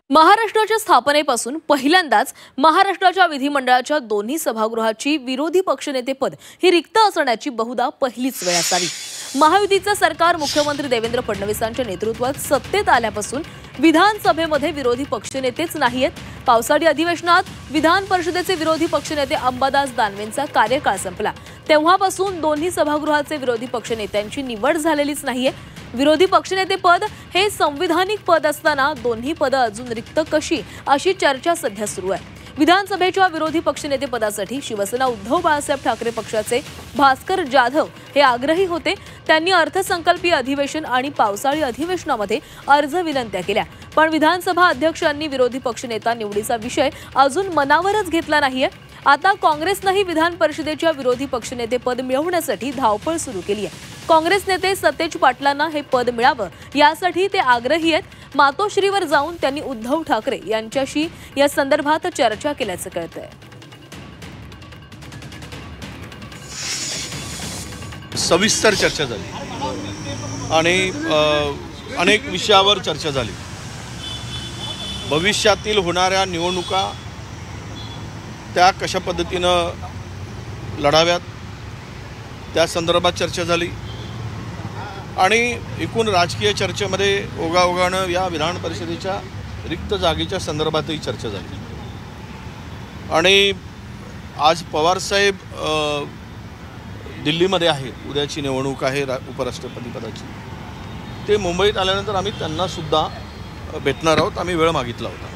महाराष्ट्राच्या स्थापनेपासून पहिल्यांदाच महाराष्ट्राच्या विधिमंडळाच्या दोन्ही सभागृहाची विरोधी पक्षनेतेपद ही रिक्त असण्याची बहुधा पहिलीच वेळ असावी। महायुतीचं सरकार मुख्यमंत्री देवेंद्र फडणवीसांच्या नेतृत्वात सत्तेत आल्यापासून विधानसभेमध्ये विरोधी पक्षनेतेच नाहीयेत। पावसाळी अधिवेशनात विधान परिषदेचे विरोधी पक्षनेते अंबादास दानवेंचा कार्यकाळ संपला तेव्हापासून दोन्ही सभागृहाचे विरोधी पक्षनेत्यांची निवड झालेलीच नाहीये। विरोधी पक्षनेते पद हे संविधानिक पद असताना दोन्ही पद अजून रिक्त कशी अशी चर्चा सध्या सुरू आहे। विधानसभेच्या विरोधी पक्षनेते पदासाठी शिवसेना उद्धव बाळासाहेब ठाकरे पक्षाचे भास्कर जाधव हे आग्रही होते। त्यांनी अर्थसंकल्पीय अधिवेशन आणि पावसाळी अधिवेशनामध्ये अर्ज विनंत्या केल्या, पण विधानसभा अध्यक्षांनी विरोधी पक्षनेता निवडीचा विषय अजून मनावरच घेतला नाहीये। आता काँग्रेसनेही विधान परिषदेच्या विरोधी पक्षनेते पद मिळवण्यासाठी धावपळ सुरू केली आहे। काँग्रेस नेते सतेज पाटलांना हे पद मिळावं यासाठी ते आग्रही आहेत। मातोश्रीवर जाऊन त्यांनी उद्धव ठाकरे यांच्याशी या संदर्भात चर्चा केल्याचं कळतंय। सविस्तर चर्चा झाली आणि अनेक विषयावर चर्चा झाली। भविष्यातील होणाऱ्या निवडणुका त्या कशा पद्धतीनं लढाव्यात त्या संदर्भात चर्चा झाली आणि एकूण राजकीय चर्चेमध्ये ओघाओघानं या विधान परिषदेच्या रिक्त जागेच्या संदर्भातही चर्चा झाली। आणि आज पवारसाहेब दिल्लीमध्ये आहेत, उद्याची निवडणूक आहे उपराष्ट्रपती पदाची। ते मुंबईत आल्यानंतर आम्ही त्यांना सुद्धा भेटणार आहोत, आम्ही वेळ मागितला होता।